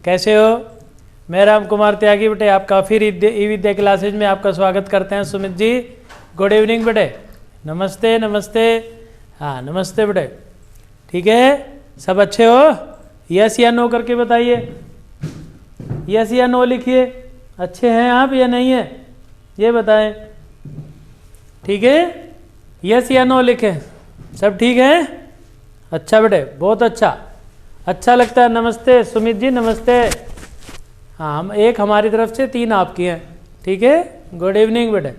कैसे हो? मैं राम कुमार त्यागी बेटे आपका फिर ई विद्या क्लासेज में आपका स्वागत करते हैं। सुमित जी गुड इवनिंग बेटे। नमस्ते नमस्ते। हाँ नमस्ते बेटे। ठीक है, सब अच्छे हो? यस या नो करके बताइए। यस या नो लिखिए। अच्छे हैं आप या नहीं है ये बताएं। ठीक है, यस या नो लिखें। सब ठीक है? अच्छा बेटे, बहुत अच्छा, अच्छा लगता है। नमस्ते सुमित जी, नमस्ते। हाँ, हम एक हमारी तरफ से 3 आपकी हैं। ठीक है, गुड इवनिंग बेटे।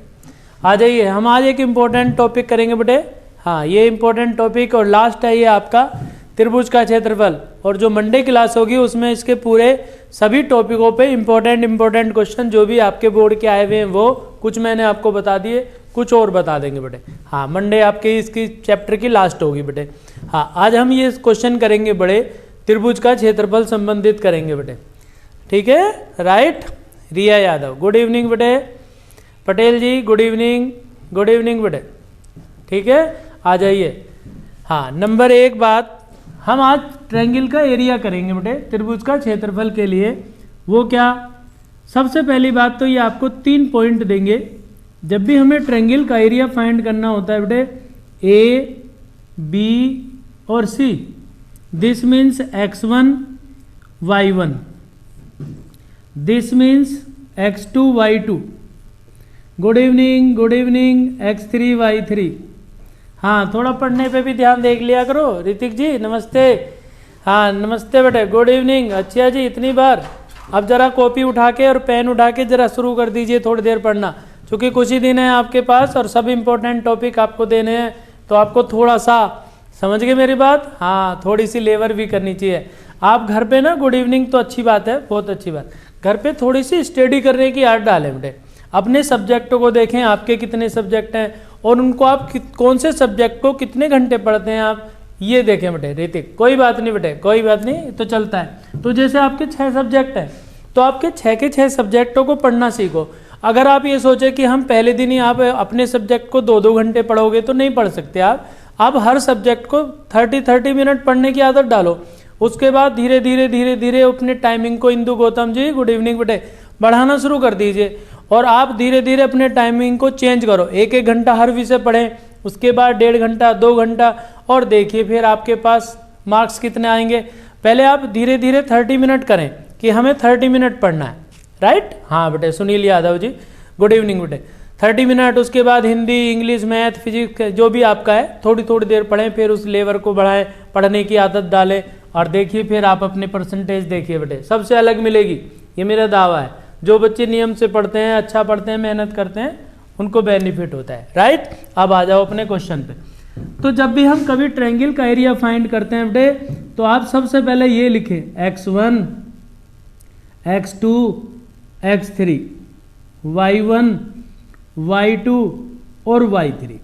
आ जाइए, हम आज एक इम्पोर्टेंट टॉपिक करेंगे बेटे। हाँ, ये इम्पोर्टेंट टॉपिक और लास्ट है ये आपका त्रिभुज का क्षेत्रफल। और जो मंडे क्लास होगी उसमें इसके पूरे सभी टॉपिकों पे इम्पोर्टेंट क्वेश्चन जो भी आपके बोर्ड के आए हुए हैं वो कुछ मैंने आपको बता दिए, कुछ और बता देंगे बेटे। हाँ, मंडे आपके इसकी चैप्टर की लास्ट होगी बेटे। हाँ, आज हम ये क्वेश्चन करेंगे बड़े, त्रिभुज का क्षेत्रफल संबंधित करेंगे बेटे। ठीक है, राइट। रिया यादव गुड इवनिंग बेटे। पटेल जी गुड इवनिंग, गुड इवनिंग बेटे। ठीक है, आ जाइए। हाँ, नंबर 1 बात, हम आज ट्रायंगल का एरिया करेंगे बेटे त्रिभुज का क्षेत्रफल के लिए। वो क्या? सबसे पहली बात तो ये आपको 3 पॉइंट देंगे। जब भी हमें ट्रायंगल का एरिया फाइंड करना होता है बेटे, ए बी और C, this means x1 y1, this means x2 y2, good evening good evening, x3 y3। हाँ, थोड़ा पढ़ने पे भी ध्यान देख लिया करो। ऋतिक जी नमस्ते। हाँ नमस्ते बेटे, गुड इवनिंग। अच्छा जी, इतनी बार। अब जरा कॉपी उठा के और पेन उठा के जरा शुरू कर दीजिए थोड़ी देर पढ़ना, क्योंकि कुछ ही दिन है आपके पास और सब इम्पोर्टेंट टॉपिक आपको देने हैं। तो आपको थोड़ा सा, समझ गए मेरी बात? हाँ, थोड़ी सी लेबर भी करनी चाहिए। आप घर पे ना, गुड इवनिंग तो अच्छी बात है, बहुत अच्छी बात। घर पे थोड़ी सी स्टडी करने की आदत डालें बेटे। अपने सब्जेक्टों को देखें, आपके कितने सब्जेक्ट हैं और उनको आप कौन से सब्जेक्ट को कितने घंटे पढ़ते हैं आप, ये देखें बेटे। ऋतिक कोई बात नहीं बेटे, कोई बात नहीं, तो चलता है। तो जैसे आपके 6 सब्जेक्ट हैं तो आपके 6 के 6 सब्जेक्टों को पढ़ना सीखो। अगर आप ये सोचे कि हम पहले दिन ही आप अपने सब्जेक्ट को 2-2 घंटे पढ़ोगे तो नहीं पढ़ सकते आप हर सब्जेक्ट को 30-30 मिनट पढ़ने की आदत डालो। उसके बाद धीरे धीरे धीरे धीरे अपने टाइमिंग को, इंदु गौतम जी गुड इवनिंग बेटे, बढ़ाना शुरू कर दीजिए। और आप धीरे धीरे अपने टाइमिंग को चेंज करो। 1-1 घंटा हर विषय पढ़ें, उसके बाद 1.5 घंटा 2 घंटा, और देखिए फिर आपके पास मार्क्स कितने आएंगे। पहले आप धीरे धीरे 30 मिनट करें कि हमें 30 मिनट पढ़ना है, राइट। हाँ बेटे, सुनील यादव जी गुड इवनिंग बेटे। 30 मिनट, उसके बाद हिंदी, इंग्लिश, मैथ, फिजिक्स जो भी आपका है थोड़ी थोड़ी देर पढ़ें, फिर उस लेवल को बढ़ाएं, पढ़ने की आदत डालें। और देखिए फिर आप अपने परसेंटेज देखिए बेटे, सबसे अलग मिलेगी, ये मेरा दावा है। जो बच्चे नियम से पढ़ते हैं, अच्छा पढ़ते हैं, मेहनत करते हैं, उनको बेनिफिट होता है, राइट। अब आ जाओ अपने क्वेश्चन पे। तो जब भी हम कभी ट्रायंगल का एरिया फाइंड करते हैं बेटे, तो आप सबसे पहले ये लिखें, x1 x2 x3 y1 y2 और y3।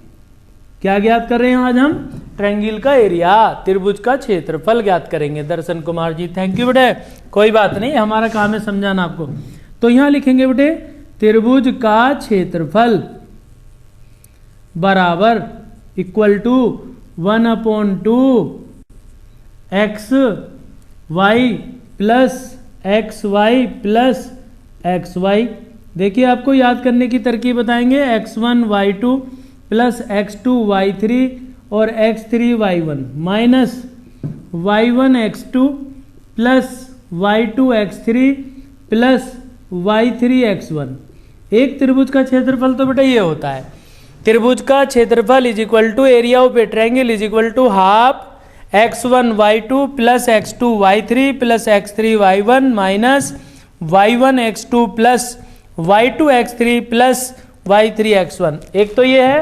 क्या ज्ञात कर रहे हैं आज हम? ट्रायंगल का एरिया, त्रिभुज का क्षेत्रफल ज्ञात करेंगे। दर्शन कुमार जी थैंक यू बेटे। कोई बात नहीं, हमारा काम है समझाना आपको। तो यहां लिखेंगे बेटे, त्रिभुज का क्षेत्रफल बराबर equal to 1/2 x y plus xy plus xy। देखिए आपको याद करने की तरकीब बताएंगे, x1 y2 plus x2 y3 और x3 y1 minus y1 x2 plus y2 x3 plus y3 x1। एक त्रिभुज का क्षेत्रफल तो बेटा ये होता है, त्रिभुज का क्षेत्रफल is equal to area of a triangle is equal to half x1 y2 plus x2 y3 plus x3 y1 minus y1 x2 plus y2 x3 plus y3 x1। एक तो ये है,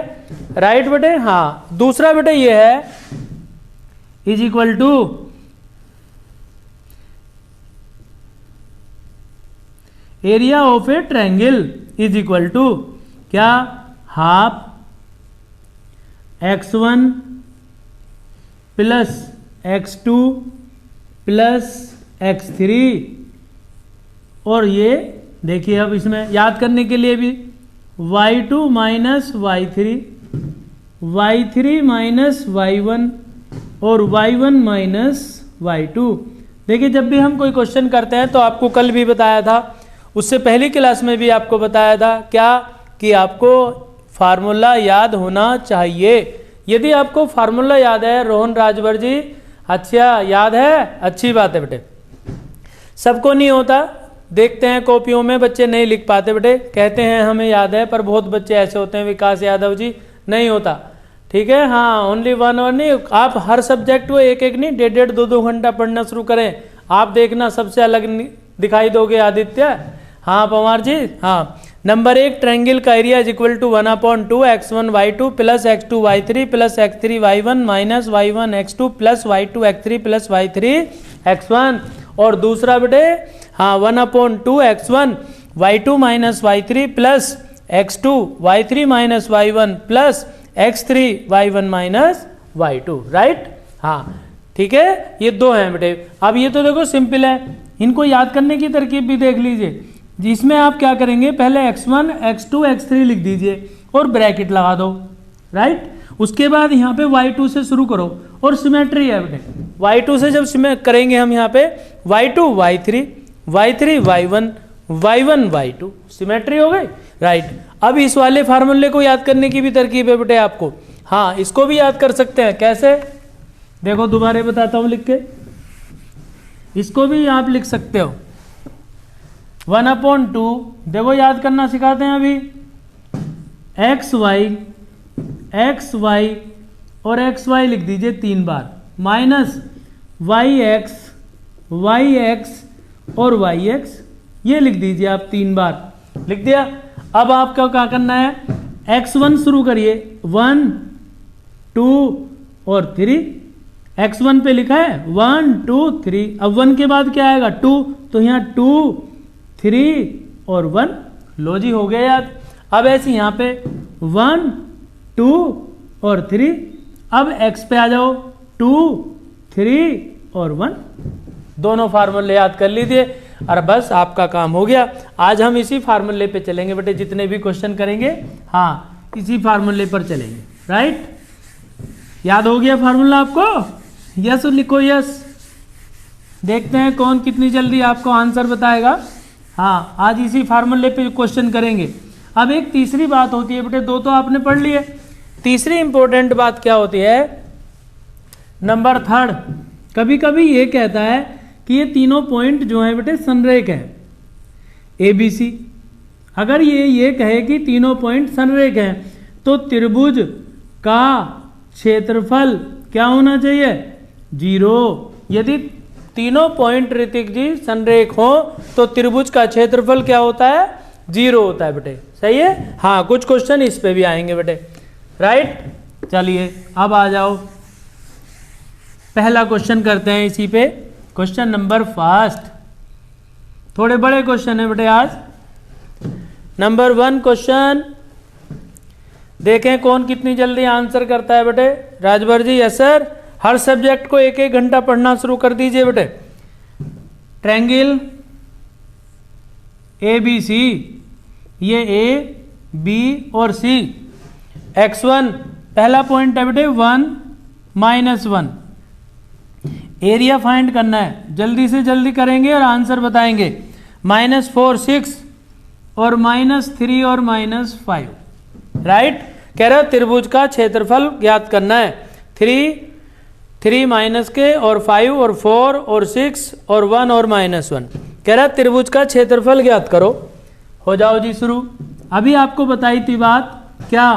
राइट बेटे। हाँ, दूसरा बेटे ये है, is equal to area of a triangle is equal to क्या? Half x1 plus x2 plus x3। और ये देखिए, अब इसमें याद करने के लिए भी y2 minus y3, y3 minus y1 और y1 माइनस y2। देखिए जब भी हम कोई क्वेश्चन करते हैं तो आपको कल भी बताया था, उससे पहली क्लास में भी आपको बताया था क्या, कि आपको फार्मूला याद होना चाहिए। यदि आपको फार्मूला याद है रोहन राजभर जी, अच्छा याद है, अच्छी बात है बेटे। सबको नहीं होता, देखते हैं कॉपियों में बच्चे नहीं लिख पाते बेटे, कहते हैं हमें याद है, पर बहुत बच्चे ऐसे होते हैं, विकास यादव जी नहीं होता, ठीक है। हाँ ओनली वन और नहीं, आप हर सब्जेक्ट को एक एक नहीं 1.5 2 घंटा पढ़ना शुरू करें, आप देखना सबसे अलग दिखाई दोगे आदित्य। हाँ पवार जी, हाँ नंबर 1 ट्रायंगल का area is equal to 1/2 x1 y2 plus x2 y3 plus x3 y1 minus y1 x2 plus y2 x3 plus y3 x1। और दूसरा बेटे हाँ 1/2 x1 y2 minus y3 plus x2 y3 minus y1 plus x3 y1 minus y2, right. हाँ ठीक है, ये दो हैं बेटे। अब ये तो देखो सिंपल है, इनको याद करने की तरकीब भी देख लीजिए, जिसमें आप क्या करेंगे, पहले x1 x2 x3 लिख दीजिए और ब्रैकेट लगा दो, राइट। उसके बाद यहाँ पे y2 से शुरू करो और सिमेट्री है बेटे, y2 से जब करेंगे हम यहाँ पे y2 y3 y3 y1 y1 y2, symmetry हो गई, राइट। अब इस वाले फार्मूले को याद करने की भी तरकीब है बेटे आपको। हाँ इसको भी याद कर सकते हैं, कैसे देखो दोबारा बताता हूँ लिख के, इसको भी आप लिख सकते हो 1/2, देखो याद करना सिखाते हैं अभी, x y और xy लिख दीजिए 3 बार, माइनस yx और yx ये लिख दीजिए आप 3 बार, लिख दिया। अब आपको क्या करना है, x1 शुरू करिए 1 2 और 3, x1 पे लिखा है 1 2 3, अब 1 के बाद क्या आएगा 2, तो यहाँ 2 3 और 1, लो जी हो गया याद। अब ऐसे यहाँ पे 1 2 और 3, अब x पे आ जाओ 2 3 और 1, दोनों फार्मूले याद कर लीजिए और बस आपका काम हो गया। आज हम इसी फार्मूले पे चलेंगे बेटे, जितने भी क्वेश्चन करेंगे हाँ इसी फार्मूले पर चलेंगे, राइट। याद हो गया फार्मूला आपको, यस लिखो यस। देखते हैं कौन कितनी जल्दी आपको आंसर बताएगा। हाँ आज इसी फार्मूले पे क्वेश्चन करेंगे। अब एक तीसरी बात होती है बेटे, 2 तो आपने पढ़ लिए, तीसरी इंपॉर्टेंट बात क्या होती है, नंबर 3 कभी कभी ये कहता है कि ये तीनों पॉइंट जो है बेटे संरेख है ABC। अगर ये कहे कि तीनों पॉइंट संरेख हैं तो त्रिभुज का क्षेत्रफल क्या होना चाहिए, 0। यदि तीनों पॉइंट ऋतिक जी संरेख हो तो त्रिभुज का क्षेत्रफल क्या होता है, 0 होता है बेटे, सही है। हाँ कुछ क्वेश्चन इस पे भी आएंगे बेटे, राइट। चलिए अब आ जाओ, पहला क्वेश्चन करते हैं इसी पे, क्वेश्चन नंबर 1। थोड़े बड़े क्वेश्चन है बेटे आज। नंबर 1 क्वेश्चन, देखें कौन कितनी जल्दी आंसर करता है बेटे। राजभर जी यस सर, हर सब्जेक्ट को 1-1 घंटा पढ़ना शुरू कर दीजिए बेटे। ट्रायंगल ABC, ये A B और C, x1 पहला पॉइंट है बेटे 1 -1, एरिया फाइंड करना है, जल्दी से जल्दी करेंगे और आंसर बताएंगे। -4 6 और -3 और -5, राइट। कह रहा त्रिभुज का क्षेत्रफल ज्ञात करना है, 3 माइनस के और 5 और 4 और 6 और 1 और -1, कह रहा त्रिभुज का क्षेत्रफल ज्ञात करो। हो जाओ जी शुरू। अभी आपको बताई थी बात क्या,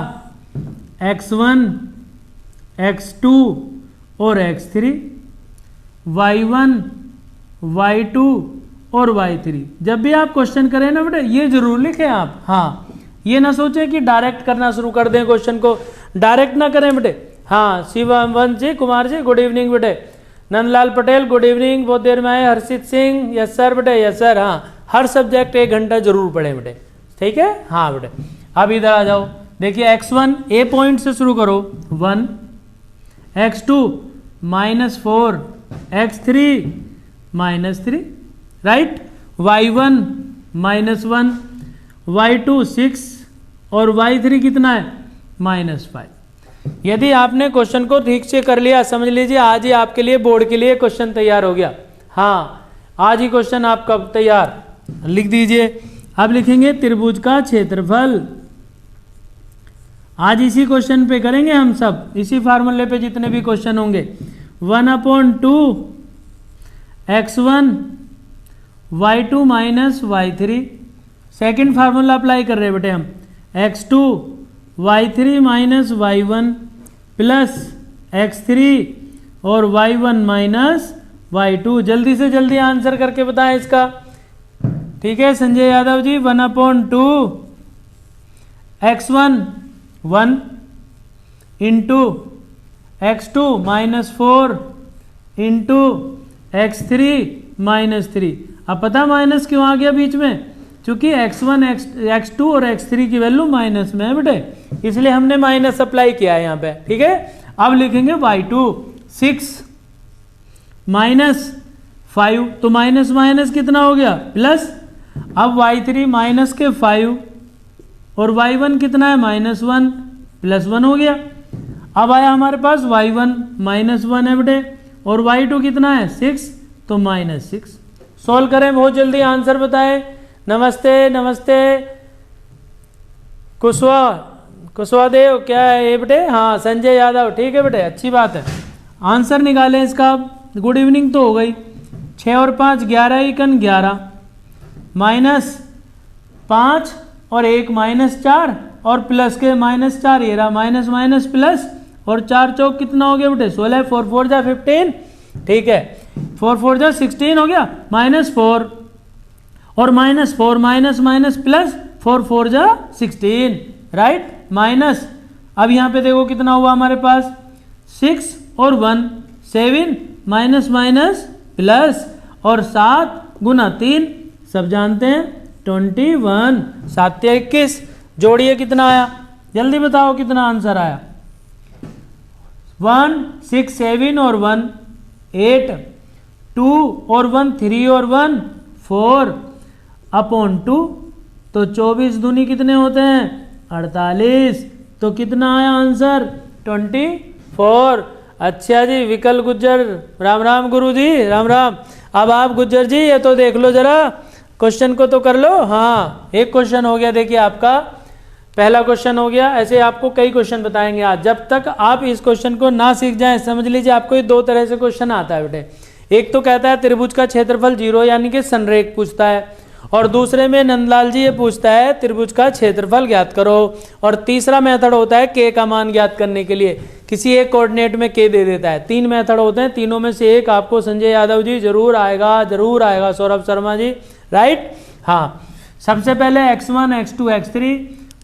x1 x2 और x3, y1 y2 और y3। जब भी आप क्वेश्चन करें ना बेटे ये जरूर लिखें आप, हाँ ये ना सोचें कि डायरेक्ट करना शुरू कर दें क्वेश्चन को, डायरेक्ट ना करें बेटे। हाँ शिवम जी कुमार जी गुड इवनिंग बेटे, नंदलाल पटेल गुड इवनिंग, बहुत देर में आए। हर्षित सिंह यस सर बेटे, यस सर। हाँ हर सब्जेक्ट 1 घंटा जरूर पढ़ें बेटे, ठीक है। हाँ बेटे अब इधर आ जाओ, देखिए x1 A पॉइंट से शुरू करो 1, x2 -4, x3 -3, right. y1 -1, y2 6 और y3 कितना है -5। यदि आपने क्वेश्चन को ठीक से कर लिया, समझ लीजिए आज ही आपके लिए बोर्ड के लिए क्वेश्चन तैयार हो गया। हाँ, आज ही क्वेश्चन आपका तैयार, लिख दीजिए। अब लिखेंगे त्रिभुज का क्षेत्रफल। आज इसी क्वेश्चन पे करेंगे हम सब, इसी फार्मूले पे जितने भी क्वेश्चन होंगे। 1/2 x1 y2 minus y3। Second formula apply कर रहे हैं बेटे हम, x2 y3 minus y1 plus x3 और y1 माइनस y2। जल्दी से जल्दी आंसर करके बताएं इसका। ठीक है Sanjay Yadav ji, 1/2 x1 1 into x2 minus 4 into x3 minus 3। अब पता माइनस क्यों आ गया बीच में, क्योंकि x1 x2 और x3 की वैल्यू माइनस में है बेटे, इसलिए हमने माइनस अप्लाई किया है यहाँ पे। ठीक है, अब लिखेंगे y2 6 माइनस 5, तो माइनस माइनस कितना हो गया प्लस। अब y3 माइनस के 5 और y1 कितना है -1 प्लस 1 हो गया। अब आया हमारे पास y1 -1 है बेटे और y2 कितना है 6, तो -6। सोल्व करें, बहुत जल्दी आंसर बताएं। नमस्ते नमस्ते कुशवा देव, क्या है ये बेटे? हाँ संजय यादव, ठीक है बेटे, अच्छी बात है। आंसर निकालें इसका। गुड इवनिंग तो हो गई। 6 और 5 11, 11 माइनस 5 और 1 -4 और प्लस के -4, ये रहा माइनस माइनस प्लस और 4 चौक कितना हो गया बेटे 16, 4 4 जा 15। ठीक है, 4 4 जा 16 हो गया, -4 और -4 माइनस माइनस प्लस 4 4 जा 16, राइट माइनस। अब यहाँ पे देखो कितना हुआ हमारे पास 6 और 1 7 माइनस माइनस प्लस और 7 गुना 3 सब जानते हैं 21। 7 या 21 जोड़िए कितना आया, जल्दी बताओ कितना आंसर आया। 1 6 7 और 1 8, 2 और 1 3 और 1 4 अपॉन 2, तो 24 दूनी कितने होते हैं 48, तो कितना आया आंसर 24। अच्छा जी, विकल गुज्जर, राम राम गुरु जी, राम राम। अब आप गुज्जर जी ये तो देख लो जरा, क्वेश्चन को तो कर लो। हाँ, एक क्वेश्चन हो गया, देखिए आपका पहला क्वेश्चन हो गया। ऐसे आपको कई क्वेश्चन बताएंगे आज, जब तक आप इस क्वेश्चन को ना सीख जाएं, समझ लीजिए आपको ये 2 तरह से क्वेश्चन आता है बेटे। एक तो कहता है त्रिभुज का क्षेत्रफल 0 यानी कि संरेख पूछता है, और दूसरे में नंदलाल जी ये पूछता है त्रिभुज का क्षेत्रफल ज्ञात करो, और तीसरा मेथड होता है के का मान ज्ञात करने के लिए, किसी एक कोऑर्डिनेट में के दे देता है। 3 मेथड होते हैं, तीनों में से एक आपको संजय यादव जी जरूर आएगा, सौरभ शर्मा जी, राइट। हाँ, सबसे पहले x1 x2 x3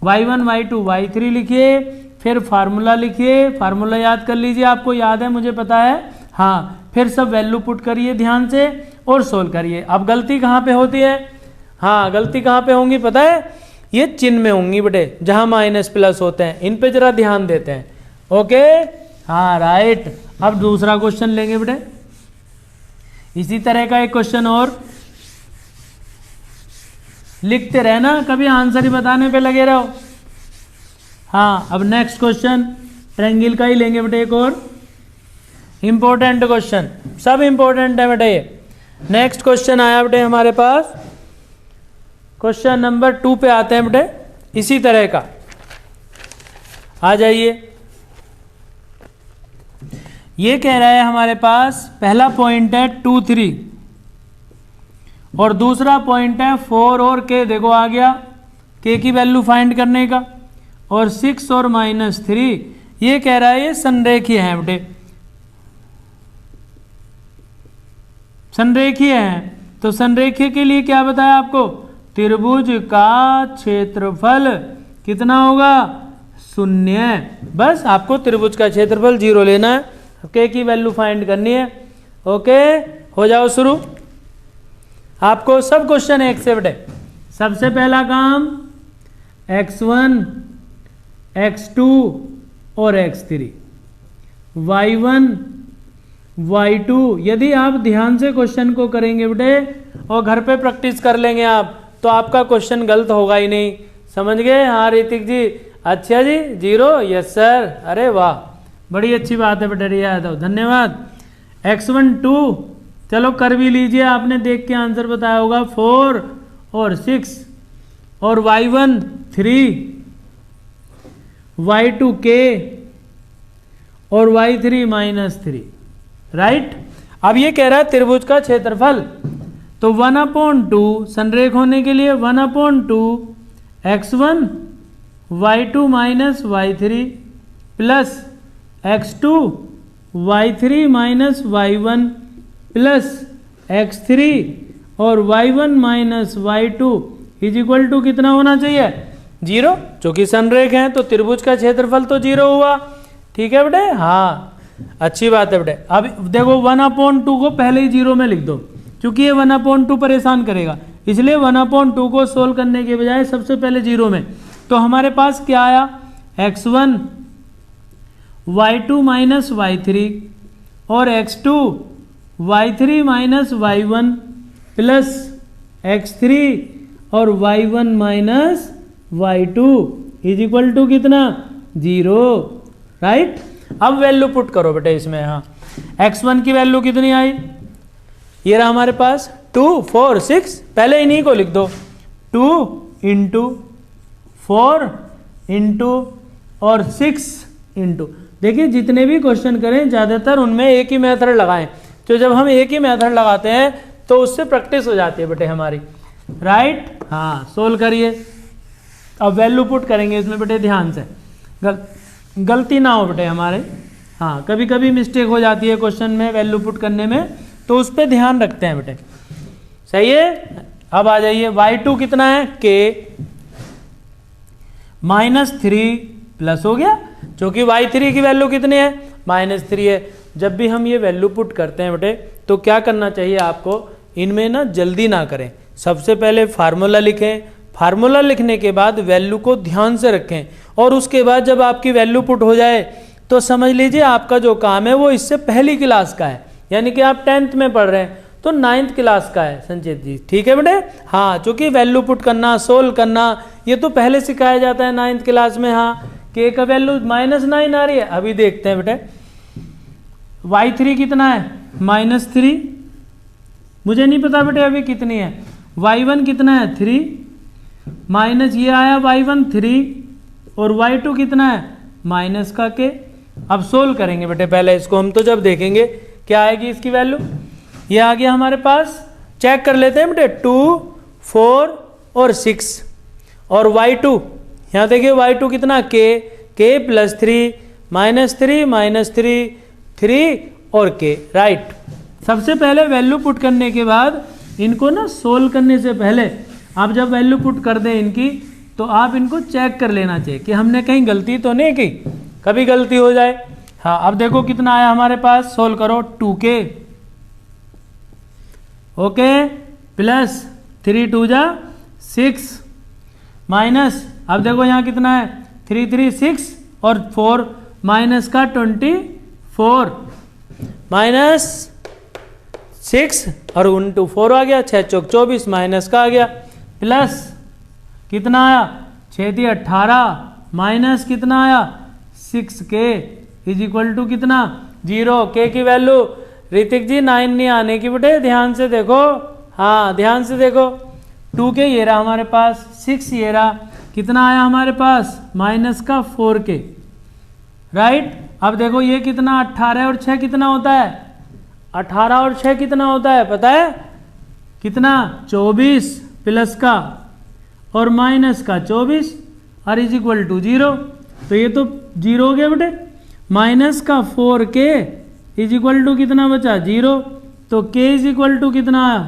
y1 y2 y3 लिखिए, फिर फार्मूला लिखिए, फार्मूला याद कर लीजिए, आपको याद है मुझे पता है। हाँ, फिर सब वैल्यू पुट करिए ध्यान से और सोल्व करिए। अब गलती कहाँ पे होती है, हाँ गलती कहाँ पे होंगी पता है, ये चिन्ह में होंगी बेटे, जहाँ माइनस प्लस होते हैं, इन पे जरा ध्यान देते हैं। ओके, हाँ राइट। अब दूसरा क्वेश्चन लेंगे बेटे, इसी तरह का एक क्वेश्चन और लिखते रहना, कभी आंसर ही बताने पे लगे रहो। हाँ, अब नेक्स्ट क्वेश्चन ट्रायंगल का ही लेंगे बेटे, एक और इंपॉर्टेंट क्वेश्चन, सब इंपॉर्टेंट है बेटे ये। नेक्स्ट क्वेश्चन आया बेटे हमारे पास, क्वेश्चन नंबर 2 पे आते हैं बेटे, इसी तरह का आ जाइए। ये कह रहा है हमारे पास, पहला पॉइंट है 2 3 और दूसरा पॉइंट है 4 और k, देखो आ गया k की वैल्यू फाइंड करने का, और 6 और -3। ये कह रहा है ये संरेखीय है बेटे, संरेखीय है। तो संरेखीय के लिए क्या बताया आपको, त्रिभुज का क्षेत्रफल कितना होगा 0। बस आपको त्रिभुज का क्षेत्रफल 0 लेना है, k की वैल्यू फाइंड करनी है। ओके, हो जाओ शुरू। आपको सब क्वेश्चन एक से बेटे। सबसे पहला काम x1 x2 और x3 y1 y2। यदि आप ध्यान से क्वेश्चन को करेंगे बेटे और घर पे प्रैक्टिस कर लेंगे आप, तो आपका क्वेश्चन गलत होगा ही नहीं। समझ गए? हाँ ऋतिक जी, अच्छा जी 0, यस सर, अरे वाह बड़ी अच्छी बात है बेटा रिया यादव, धन्यवाद। x1 2 चलो कर भी लीजिए, आपने देख के आंसर बताया होगा 4 और 6 और y1 3, y2 k और y3 -3, राइट। अब ये कह रहा है त्रिभुज का क्षेत्रफल, तो 1/2 संरेख होने के लिए 1/2 x1 y2 minus y3 plus x2 y3 minus y1 plus x3 और y1 minus y2 is equal to कितना होना चाहिए? 0, चूंकि संरेख है तो त्रिभुज का क्षेत्रफल तो 0 हुआ। ठीक है बेटे, हाँ अच्छी बात है बेटे। अब देखो 1/2 को पहले ही 0 में लिख दो, क्योंकि ये 1/2 परेशान करेगा, इसलिए 1/2 को सोल्व करने के बजाय सबसे पहले 0 में। तो हमारे पास क्या आया? x1 y2 माइनस y3 और x2 y3 minus y1 plus x3 और y1 minus y2 is equal to कितना? 0, राइट। अब वैल्यू पुट करो बेटे इसमें। हाँ, x1 की वैल्यू कितनी आई? ये रहा हमारे पास 2 4 6, पहले इन्हीं को लिख दो, 2 इंटू 4 इंटू और 6 इंटू। देखिए जितने भी क्वेश्चन करें ज़्यादातर उनमें एक ही मेथड लगाएं, तो जब हम एक ही मेथड लगाते हैं तो उससे प्रैक्टिस हो जाती है बेटे हमारी, राइट। हाँ, सोल्व करिए। अब वैल्यू पुट करेंगे इसमें बेटे, ध्यान से, गलती ना हो बेटे हमारे। हाँ, कभी कभी मिस्टेक हो जाती है क्वेश्चन में वैल्यू पुट करने में, तो उस पर ध्यान रखते हैं बेटे, सही है। अब आ जाइए, y2 कितना है? k -3 प्लस हो गया, क्योंकि y3 की वैल्यू कितनी है? -3 है। जब भी हम ये वैल्यू पुट करते हैं बेटे, तो क्या करना चाहिए आपको, इनमें ना जल्दी ना करें, सबसे पहले फार्मूला लिखें, फार्मूला लिखने के बाद वैल्यू को ध्यान से रखें, और उसके बाद जब आपकी वैल्यू पुट हो जाए तो समझ लीजिए आपका जो काम है वो इससे पहली क्लास का है, यानी कि आप 10th में पढ़ रहे हैं तो 9th क्लास का है संचित जी। ठीक है बेटे, हाँ, चूंकि वैल्यू पुट करना, सोल्व करना, ये तो पहले सिखाया जाता है 9th क्लास में। हाँ, k का वैल्यू -9 आ रही है, अभी देखते हैं बेटे। y3 कितना है? -3, मुझे नहीं पता बेटे अभी कितनी है। y1 कितना है? 3 माइनस ये आया y1 3 और y2 कितना है? माइनस का k। अब सोल्व करेंगे बेटे पहले इसको हम, तो जब देखेंगे क्या आएगी इसकी वैल्यू। ये आ गया हमारे पास, चेक कर लेते हैं बेटे, 2 4 और 6 और y2, यहाँ देखिए y2 कितना? k प्लस 3 -3 3 और k, राइट। सबसे पहले वैल्यू पुट करने के बाद इनको ना सोल्व करने से पहले आप जब वैल्यू पुट कर दें इनकी, तो आप इनको चेक कर लेना चाहिए कि हमने कहीं गलती तो नहीं की, कभी गलती हो जाए। हाँ, अब देखो कितना आया हमारे पास, सोल्व करो, 2k ओके प्लस 3 2 जा 6 माइनस, अब देखो यहाँ कितना है? 3 3 6 और 4 माइनस का 24 माइनस 6 और 4 आ गया, 6 चौक 24 माइनस का आ गया, प्लस कितना आया? 6 × 18 माइनस कितना आया? 6k इज इक्वल टू कितना? 0। k की वैल्यू ऋतिक जी 9 नहीं आने की बेटे, ध्यान से देखो। हाँ, ध्यान से देखो, 2k ये रहा हमारे पास, 6 ये रहा, कितना आया हमारे पास? माइनस का 4k, राइट। अब देखो ये कितना? 18 और 6 कितना होता है? 18 और 6 कितना होता है पता है? कितना? 24 प्लस का और माइनस का 24 और इज इक्वल टू 0। तो ये तो 0 हो गया बेटे। माइनस का 4k इज इक्वल टू कितना बचा? 0। तो k इज इक्वल टू कितना आया?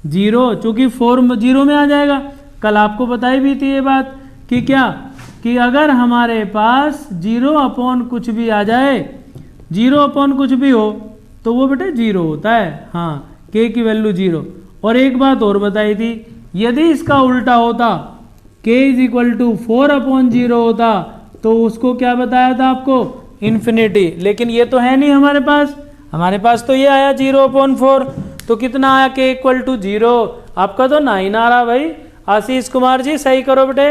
0, चूंकि 4 0 में आ जाएगा। कल आपको बताई भी थी ये बात कि क्या, कि अगर हमारे पास 0 कुछ भी आ जाए, 0 कुछ भी हो, तो वो बेटे 0 होता है। हाँ, k की वैल्यू 0। और एक बात और बताई थी, यदि इसका उल्टा होता, k इज इक्वल टू 4/0 होता, तो उसको क्या बताया था आपको? इन्फिनिटी। लेकिन ये तो है नहीं हमारे पास तो ये आया 0/4। तो कितना आया? k equal to 0। आपका तो 9 आ रहा भाई। आशीष कुमार जी सही करो बेटे।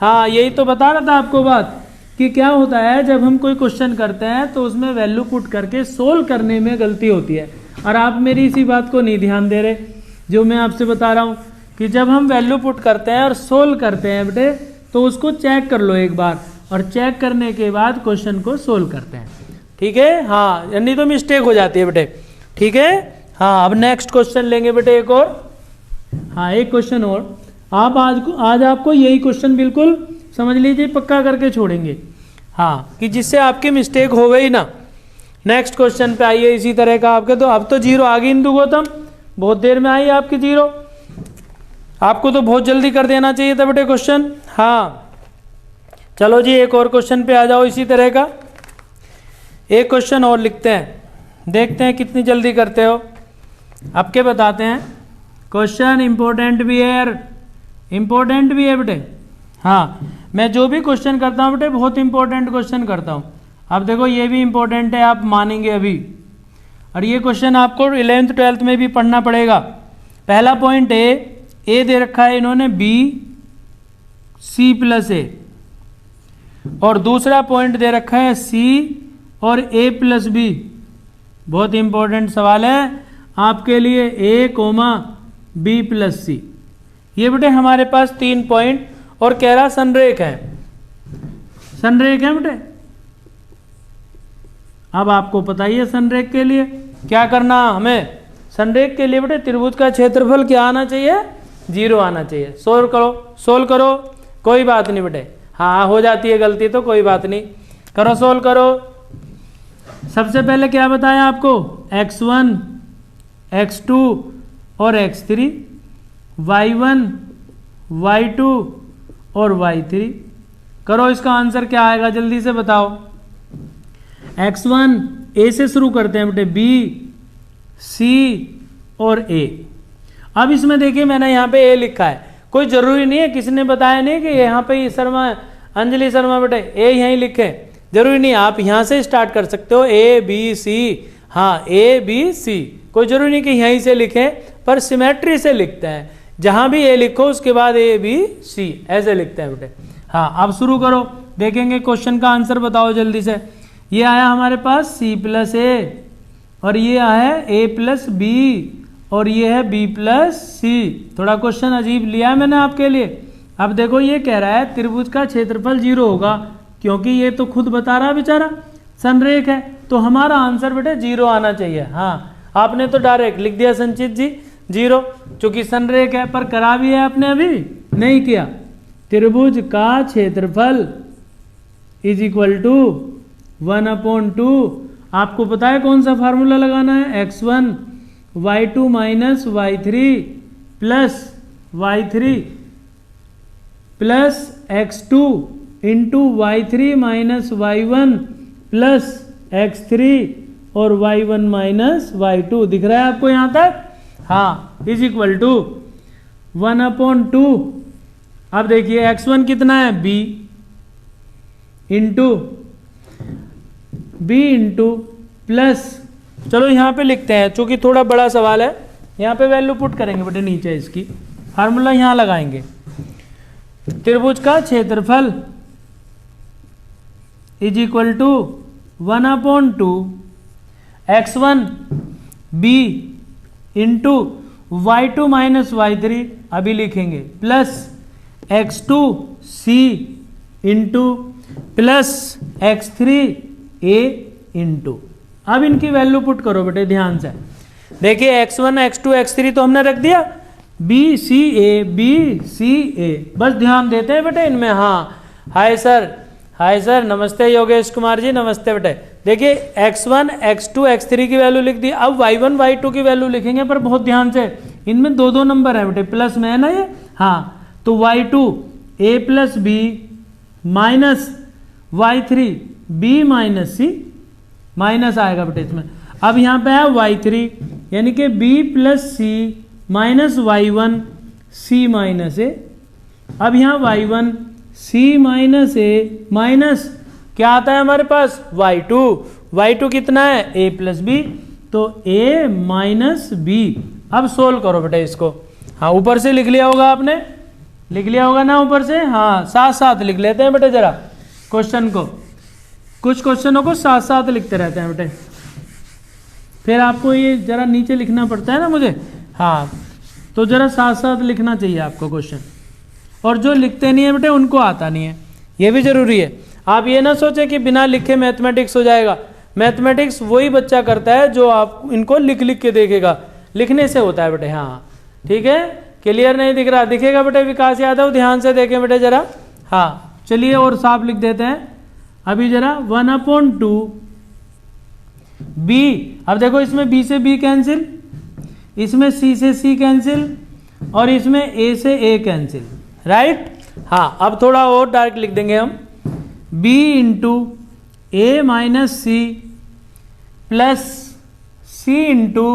हाँ, यही तो बता रहा था आपको बात, कि क्या होता है जब हम कोई क्वेश्चन करते हैं तो उसमें वैल्यू पुट करके सोल्व करने में गलती होती है। और आप मेरी इसी बात को नहीं ध्यान दे रहे, जो मैं आपसे बता रहा हूँ कि जब हम वैल्यू पुट करते हैं और सोल्व करते हैं बेटे, तो उसको चेक कर लो एक बार, और चेक करने के बाद क्वेश्चन को सोल्व करते हैं। ठीक है, हाँ, नहीं तो मिस्टेक हो जाती है बेटे। ठीक है, हाँ, अब नेक्स्ट क्वेश्चन लेंगे बेटे एक और। हाँ, एक क्वेश्चन और। आप आज आपको यही क्वेश्चन बिल्कुल समझ लीजिए, पक्का करके छोड़ेंगे, हाँ, कि जिससे आपकी मिस्टेक हो गई ना। नेक्स्ट क्वेश्चन पे आइए इसी तरह का आपके। तो अब तो जीरो आ गई इंदु गौतम, बहुत देर में आई आपकी जीरो। आपको तो बहुत जल्दी कर देना चाहिए था बेटे क्वेश्चन। हाँ, चलो जी एक और क्वेश्चन पे आ जाओ इसी तरह का। एक क्वेश्चन और लिखते हैं, देखते हैं कितनी जल्दी करते हो। आपके बताते हैं क्वेश्चन इंपॉर्टेंट भी है यार, इंपॉर्टेंट भी है बेटे। हाँ, मैं जो भी क्वेश्चन करता हूँ बेटे बहुत इंपॉर्टेंट क्वेश्चन करता हूँ। अब देखो ये भी इंपॉर्टेंट है, आप मानेंगे अभी। और ये क्वेश्चन आपको 11th 12th में भी पढ़ना पड़ेगा। पहला पॉइंट ए दे रखा है इन्होंने बी सी प्लस ए, और दूसरा पॉइंट दे रखा है सी और ए प्लस बी। बहुत इंपॉर्टेंट सवाल है आपके लिए, ए कोमा बी प्लस सी। ये बेटे हमारे पास 3 पॉइंट, और कह रहा संरेख है, संरेख है बेटे। अब आपको पता ही है संरेख के लिए क्या करना हमें। संरेख के लिए बेटे त्रिभुज का क्षेत्रफल क्या आना चाहिए, 0 आना चाहिए। सोल्व करो, सोल्व करो, कोई बात नहीं बेटे, हाँ हो जाती है गलती तो कोई बात नहीं, करो सोल्व करो। सबसे पहले क्या बताया आपको, x1 x2 और x3, y1 y2 और y3। करो, इसका आंसर क्या आएगा जल्दी से बताओ। x1 a से शुरू करते हैं बेटे, b c और a। अब इसमें देखिए मैंने यहाँ पे a लिखा है, कोई जरूरी नहीं है, किसी ने बताया नहीं कि यहाँ पे शर्मा अंजलि शर्मा बेटे a यहीं लिखे, जरूरी नहीं, आप यहाँ से स्टार्ट कर सकते हो a b c। हाँ, a b c, कोई जरूरी नहीं कि यहीं से लिखें, पर सिमेट्री से लिखते हैं, जहां भी a लिखो उसके बाद a b c ऐसे लिखते हैं बेटे। हाँ, अब शुरू करो, देखेंगे क्वेश्चन का आंसर बताओ जल्दी से। ये आया हमारे पास c प्लस ए, और ये आया a प्लस बी, और ये है b प्लस सी। थोड़ा क्वेश्चन अजीब लिया है मैंने आपके लिए। अब देखो ये कह रहा है त्रिभुज का क्षेत्रफल 0 होगा, क्योंकि ये तो खुद बता रहा बेचारा संरेख है, तो हमारा आंसर बेटे 0 आना चाहिए। हाँ, आपने तो डायरेक्ट लिख दिया संचित जी 0, चूंकि संरेख है, पर करा भी है आपने अभी नहीं किया। त्रिभुज का क्षेत्रफल इज इक्वल टू 1/2। आपको पता है कौन सा फार्मूला लगाना है, x1 y2 minus y3 plus y3 plus x2 into y3 minus y1 plus x3 और y1 माइनस y2। दिख रहा है आपको यहाँ तक? हाँ, इज इक्वल टू 1/2। अब देखिए x1 कितना है, b इंटू प्लस, चलो यहाँ पे लिखते हैं, चूंकि थोड़ा बड़ा सवाल है, यहाँ पे वैल्यू पुट करेंगे बेटे नीचे, इसकी फार्मूला यहाँ लगाएंगे। त्रिभुज का क्षेत्रफल is equal to 1/2 x1 b into y2 minus y3 अभी लिखेंगे, plus x2 c into plus x3 a into. अब इनकी वैल्यू पुट करो बेटे ध्यान से। देखिए x1 x2 x3 तो हमने रख दिया, b c a, बस ध्यान देते हैं बेटे इनमें। हाँ, हाय सर, नमस्ते योगेश कुमार जी, नमस्ते बेटे। देखिए x1 x2 x3 की वैल्यू लिख दी, अब y1 y2 की वैल्यू लिखेंगे, पर बहुत ध्यान से, इनमें 2 नंबर है बेटे, प्लस में है ना ये। हाँ, तो y2 a plus B minus y3 b minus C, minus आएगा बेटे इसमें। अब यहाँ पे है y3 यानी कि b प्लस सी माइनस y1 c माइनस ए। अब यहाँ y1 c माइनस ए माइनस क्या आता है हमारे पास, y2 कितना है, a प्लस बी, तो a माइनस बी। अब सोल्व करो बेटे इसको। हाँ, ऊपर से लिख लिया होगा आपने, लिख लिया होगा ना ऊपर से। हाँ, साथ साथ लिख लेते हैं बेटे जरा क्वेश्चन को, कुछ क्वेश्चनों को साथ साथ लिखते रहते हैं बेटे, फिर आपको ये जरा नीचे लिखना पड़ता है ना मुझे, हाँ, तो जरा साथ साथ लिखना चाहिए आपको क्वेश्चन, और जो लिखते नहीं है बेटे उनको आता नहीं है, ये भी जरूरी है। आप ये ना सोचें कि बिना लिखे मैथमेटिक्स हो जाएगा। मैथमेटिक्स वही बच्चा करता है जो आप इनको लिख लिख के देखेगा, लिखने से होता है बेटे। हाँ ठीक है, क्लियर नहीं दिख रहा? दिखेगा बेटे विकास यादव, ध्यान से देखें बेटे जरा। हाँ चलिए और साफ लिख देते हैं अभी जरा। 1/2 बी, अब देखो इसमें बी से बी कैंसिल, इसमें सी से सी कैंसिल, और इसमें ए से ए कैंसिल, राइट। हाँ अब थोड़ा और डार्क लिख देंगे हम, b इंटू ए माइनस सी प्लस सी इंटू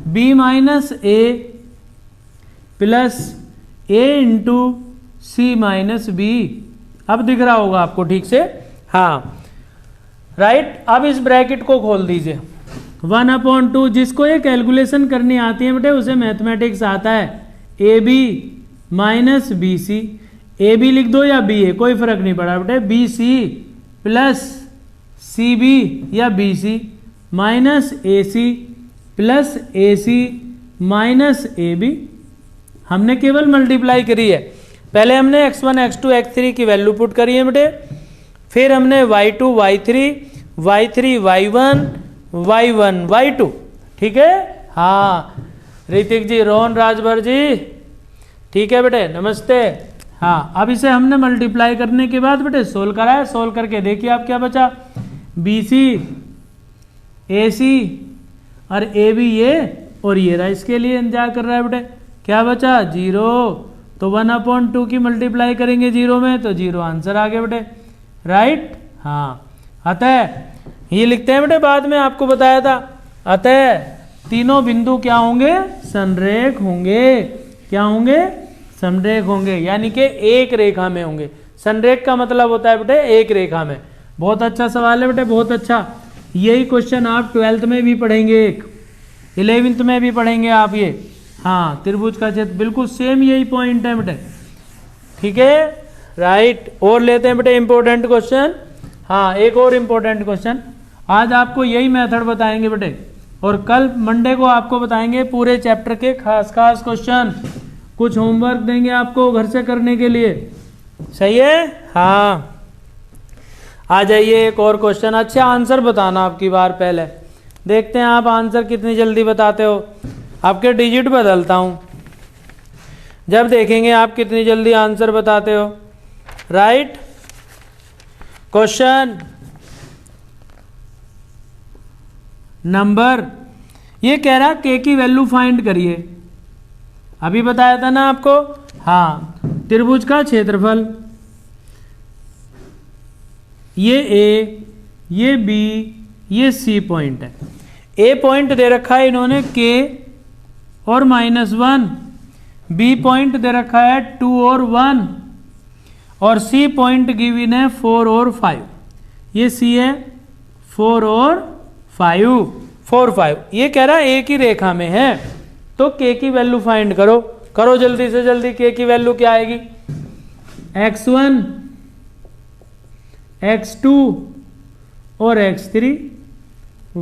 बी माइनस ए प्लस ए इंटू सी माइनस बी। अब दिख रहा होगा आपको ठीक से, हाँ राइट। अब इस ब्रैकेट को खोल दीजिए। 1/2, जिसको ये कैलकुलेशन करनी आती है बेटे उसे मैथमेटिक्स आता है। A B minus B C, A B लिख दो या बी ए, कोई फर्क नहीं पड़ा बेटे, B C plus C B या B C minus A C plus A C minus A B. हमने केवल मल्टीप्लाई करी है। पहले हमने x1 x2 x3 की वैल्यू पुट करी है बेटे, फिर हमने y2 y3 y3 y1 y1 y2, ठीक है। हाँ ऋतिक जी, रोहन राजभर जी, ठीक है बेटे, नमस्ते। हाँ अब इसे हमने मल्टीप्लाई करने के बाद बेटे सोल्व करा है। सोल्व करके देखिए आप क्या बचा, बी सी ए सी और ए बी ये और ये रहा, इसके लिए इंतजार कर रहा है बेटे। क्या बचा, 0। तो 1/2 की मल्टीप्लाई करेंगे 0 में तो 0 आंसर आ गया बेटे, राइट। हाँ अतः ये लिखते हैं बेटे, बाद में आपको बताया था। अतः तीनों बिंदु क्या होंगे, संरेख होंगे। क्या होंगे, संरेख होंगे, यानी कि एक रेखा में होंगे। संरेख का मतलब होता है बेटे एक रेखा में। बहुत अच्छा सवाल है बेटे, बहुत अच्छा। यही क्वेश्चन आप 12th में भी पढ़ेंगे, 11th में भी पढ़ेंगे आप ये। हाँ त्रिभुज का क्षेत्र, बिल्कुल सेम यही पॉइंट है बेटे, ठीक है, राइट। और लेते हैं बेटे इंपॉर्टेंट क्वेश्चन। हाँ एक और इम्पोर्टेंट क्वेश्चन, आज आपको यही मेथड बताएंगे बेटे, और कल मंडे को आपको बताएंगे पूरे चैप्टर के खास खास क्वेश्चन। कुछ होमवर्क देंगे आपको घर से करने के लिए, सही है। हाँ आ जाइए, एक और क्वेश्चन। अच्छा आंसर बताना आपकी बार, पहले देखते हैं आप आंसर कितनी जल्दी बताते हो। आपके डिजिट बदलता हूं, जब देखेंगे आप कितनी जल्दी आंसर बताते हो, राइट। क्वेश्चन नंबर, ये कह रहा के की वैल्यू फाइंड करिए। अभी बताया था ना आपको। हाँ त्रिभुज का क्षेत्रफल, ये ए, ये बी, ये सी पॉइंट है। ए पॉइंट दे रखा है इन्होंने के और -1, बी पॉइंट दे रखा है 2 और 1, और सी पॉइंट गिवन है 4 और 5। ये सी है 4 और 5, 4 5। ये कह रहा है एक ही रेखा में है, तो के की वैल्यू फाइंड करो। करो जल्दी से जल्दी, के की वैल्यू क्या आएगी, x1 x2 और x3,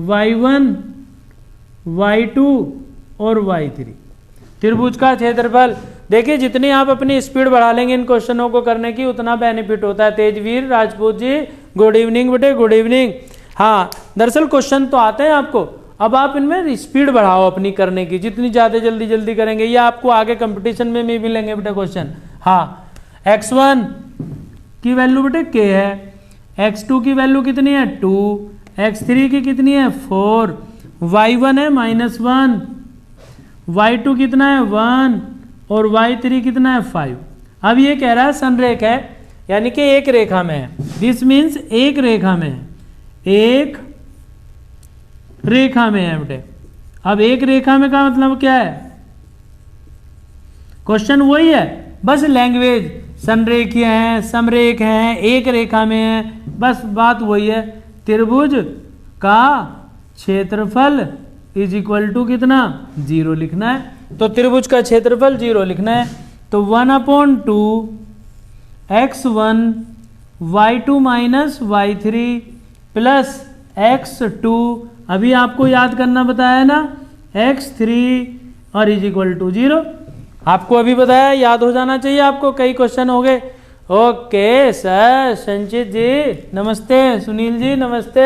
y1 y2 और y3। त्रिभुज का क्षेत्रफल, देखिए जितनी आप अपनी स्पीड बढ़ा लेंगे इन क्वेश्चनों को करने की उतना बेनिफिट होता है। तेजवीर राजपूत जी गुड इवनिंग बेटे, गुड इवनिंग। हाँ दरअसल क्वेश्चन तो आते हैं आपको, अब आप इनमें स्पीड बढ़ाओ अपनी करने की, जितनी ज़्यादा जल्दी जल्दी करेंगे ये आपको आगे कंपटीशन में भी मिलेंगे बेटे क्वेश्चन। हाँ x1 की वैल्यू बेटे k है, x2 की वैल्यू कितनी है 2, x3 की कितनी है 4, y1 है -1, y2 कितना है 1 और y3 कितना है 5। अब ये कह रहा है संरेख है, यानी कि एक रेखा में है। दिस मीन्स एक रेखा में है, एक रेखा में है बेटे। अब एक रेखा में का मतलब क्या है, क्वेश्चन वही है, बस लैंग्वेज, संरेखीय हैं, समरेख हैं, एक रेखा में है, बस बात वही है। त्रिभुज का क्षेत्रफल इज इक्वल टू कितना, 0 लिखना है। तो त्रिभुज का क्षेत्रफल 0 लिखना है। तो 1/2 x1 y2 minus y3 plus x2 अभी आपको याद करना बताया ना, x3 और इज इक्वल टू 0, आपको अभी बताया, याद हो जाना चाहिए आपको, कई क्वेश्चन हो गए। ओके सर, संचित जी नमस्ते, सुनील जी नमस्ते,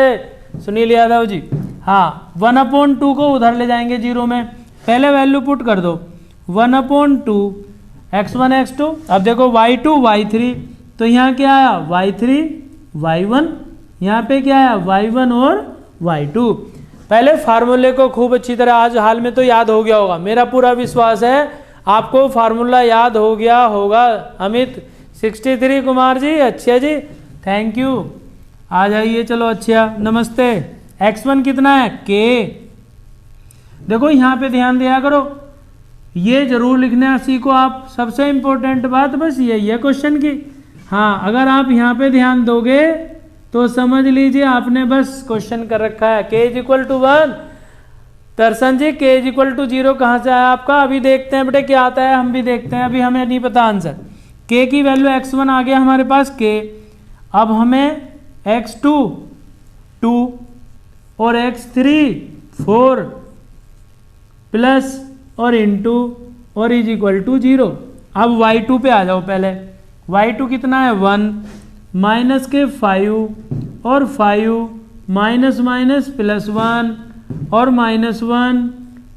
सुनील यादव जी। हाँ, 1/2 को उधर ले जाएंगे 0 में, पहले वैल्यू पुट कर दो, 1/2 x1 x2। अब देखो y2 y3, तो यहाँ क्या आया y3 y1, यहाँ पे क्या आया y1 और y2। पहले फार्मूले को खूब अच्छी तरह आज हाल में तो याद हो गया होगा, मेरा पूरा विश्वास है आपको फार्मूला याद हो गया होगा। अमित 63 कुमार जी, अच्छा जी, थैंक यू, आ जाइए, चलो अच्छा, नमस्ते। x1 कितना है k, देखो यहाँ पे ध्यान दिया करो, ये जरूर लिखना सीखो आप, सबसे इंपॉर्टेंट बात बस यही है क्वेश्चन की। हाँ, अगर आप यहाँ पे ध्यान दोगे तो समझ लीजिए आपने बस क्वेश्चन कर रखा है। k is equal to 1, Darshan ji k is equal to 0 कहाँ से आया आपका, अभी देखते हैं बेटे क्या आता है, हम भी देखते हैं, अभी हमें नहीं पता आंसर। k की वैल्यू x1 आ गया हमारे पास k, अब हमें x2 2 और x3 4 प्लस और इंटू और इज इक्वल टू 0। अब y2 पे आ जाओ पहले, y2 कितना है 1, माइनस के 5 और 5 माइनस माइनस प्लस 1 और -1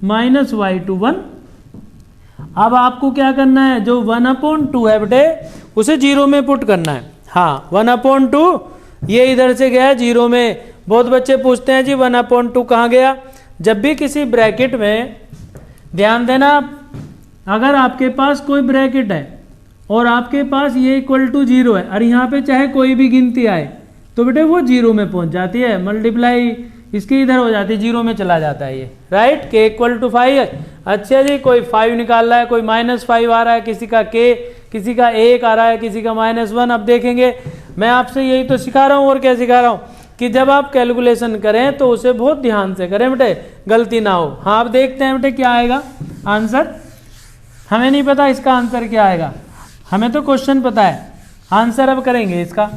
माइनस y2 1। अब आपको क्या करना है, जो 1/2 है बेटे उसे 0 में पुट करना है। हाँ, 1/2 ये इधर से गया 0 में। बहुत बच्चे पूछते हैं जी 1/2 कहाँ गया। जब भी किसी ब्रैकेट में, ध्यान देना, अगर आपके पास कोई ब्रैकेट है और आपके पास ये इक्वल टू 0 है और यहाँ पे चाहे कोई भी गिनती आए तो बेटे वो 0 में पहुंच जाती है, मल्टीप्लाई इसकी इधर हो जाती है, 0 में चला जाता है ये, राइट। k इक्वल टू 5 है, अच्छा जी, कोई 5 निकाल रहा है, कोई -5 आ रहा है, किसी का k, किसी का 1 आ रहा है, किसी का -1। अब देखेंगे, मैं आपसे यही तो सिखा रहा हूँ, और क्या सिखा रहा हूँ कि जब आप कैलकुलेशन करें तो उसे बहुत ध्यान से करें बेटे, गलती ना हो। हाँ, अब देखते हैं बेटे क्या आएगा आंसर। हमें नहीं पता इसका आंसर क्या आएगा, हमें तो क्वेश्चन पता है, आंसर अब करेंगे इसका।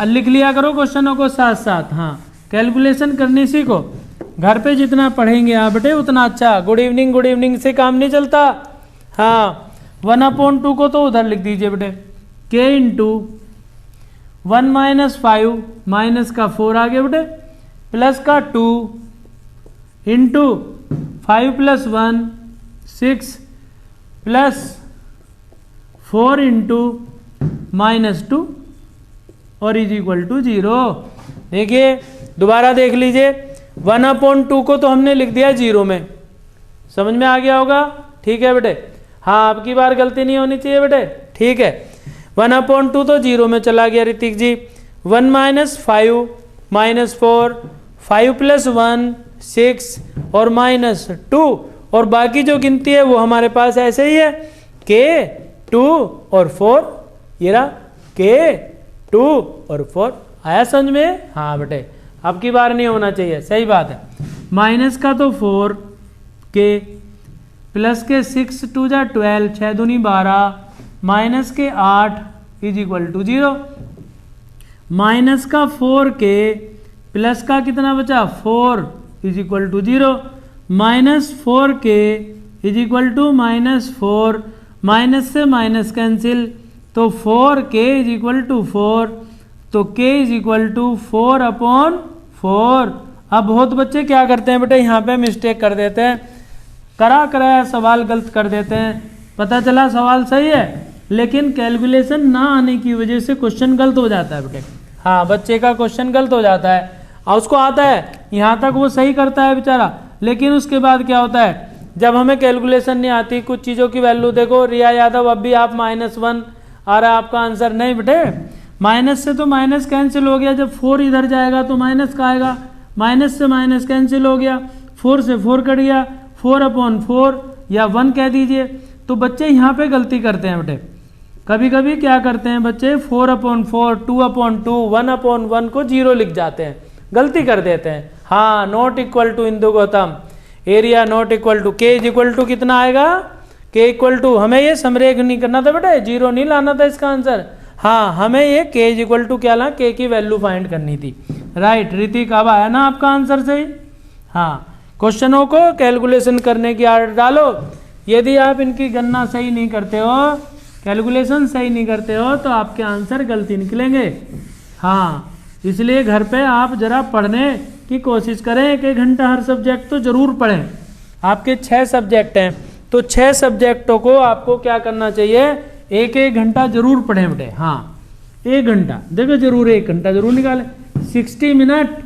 लिख लिया करो क्वेश्चनों को साथ साथ। हाँ, कैलकुलेशन करनी सीखो, घर पे जितना पढ़ेंगे आप बेटे उतना अच्छा। गुड इवनिंग से काम नहीं चलता। हाँ, 1/2 को तो उधर लिख दीजिए बेटे, k इंटू 1 माइनस 5 माइनस का 4 आ गया बेटे, प्लस का 2 इंटू 5 प्लस 1 6 प्लस 4 इंटू -2 और इज इक्वल टू 0। देखिए दोबारा देख लीजिए, 1/2 को तो हमने लिख दिया 0 में, समझ में आ गया होगा, ठीक है बेटे। हाँ, अब की बार गलती नहीं होनी चाहिए बेटे, ठीक है। 1/2 तो 0 में चला गया ऋतिक जी। 1 माइनस 5 माइनस 4 5 प्लस 1 6 और -2 और बाकी जो गिनती है वो हमारे पास ऐसे ही है, k 2 और 4, ये रहा k 2 और 4। आया समझ में? हाँ बेटे, अब की बार नहीं होना चाहिए, सही बात है। माइनस का तो 4 k प्लस के 6 2 जा 12 6 दूनी 12 माइनस के 8 इज इक्वल टू 0। माइनस का 4k प्लस का कितना बचा 4 is equal to 0। Minus 4k is equal to -4, minus से माइनस कैंसिल, तो 4k इज इक्वल टू 4, तो k इज इक्वल टू 4/4। अब बहुत बच्चे क्या करते हैं बेटे, यहाँ पे मिस्टेक कर देते हैं, कराया सवाल गलत कर देते हैं। पता चला सवाल सही है लेकिन कैलकुलेशन ना आने की वजह से क्वेश्चन गलत हो जाता है बेटे। हाँ, बच्चे का क्वेश्चन गलत हो जाता है और उसको आता है, यहाँ तक वो सही करता है बेचारा, लेकिन उसके बाद क्या होता है, जब हमें कैलकुलेशन नहीं आती कुछ चीज़ों की वैल्यू, देखो रिया यादव अब भी आप -1 आ रहा है आपका आंसर। नहीं बेटे, माइनस से तो माइनस कैंसिल हो गया, जब 4 इधर जाएगा तो माइनस का आएगा, माइनस से माइनस कैंसिल हो गया, 4 से 4 कट गया, 4/4 या 1 कह दीजिए। तो बच्चे यहाँ पे गलती करते हैं बेटे, कभी कभी क्या करते हैं बच्चे 4/4 2/2 1/1 को 0 लिख जाते हैं, गलती कर देते हैं। हाँ, not equal to Indu Gautam, area not equal to, k is equal to कितना आएगा, k इक्वल टू, हमें ये समरेख नहीं करना था बेटे, 0 नहीं लाना था इसका आंसर। हाँ, हमें ये k इज इक्वल टू क्या ला, k की वैल्यू फाइंड करनी थी। राइट ऋतिक, अब आया ना आपका आंसर सही। हाँ, क्वेश्चनों को कैलकुलेशन करने की आदत डालो। यदि आप इनकी गणना सही नहीं करते हो, कैलकुलेशन सही नहीं करते हो, तो आपके आंसर गलती निकलेंगे। हाँ, इसलिए घर पे आप जरा पढ़ने की कोशिश करें, 1-1 घंटा हर सब्जेक्ट तो जरूर पढ़ें। आपके 6 सब्जेक्ट हैं, तो 6 सब्जेक्टों को आपको क्या करना चाहिए, 1-1 घंटा जरूर पढ़ें बेटे। हाँ, 1 घंटा, देखो जरूर 1 घंटा जरूर निकालें। 60 मिनट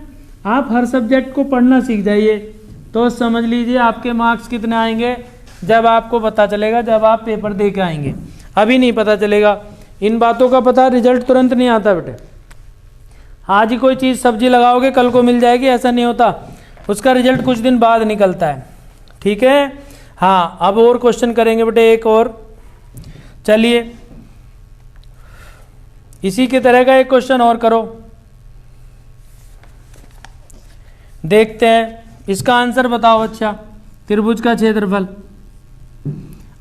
आप हर सब्जेक्ट को पढ़ना सीख जाइए, तो समझ लीजिए आपके मार्क्स कितने आएंगे जब आपको पता चलेगा, जब आप पेपर दे के आएंगे। अभी नहीं पता चलेगा। इन बातों का पता रिजल्ट तुरंत नहीं आता बेटे। आज ही कोई चीज़ सब्जी लगाओगे कल को मिल जाएगी, ऐसा नहीं होता। उसका रिजल्ट कुछ दिन बाद निकलता है। ठीक है। हाँ, अब और क्वेश्चन करेंगे बेटे, एक और। चलिए, इसी के तरह का एक क्वेश्चन और करो, देखते हैं। इसका आंसर बताओ। अच्छा, त्रिभुज का क्षेत्रफल।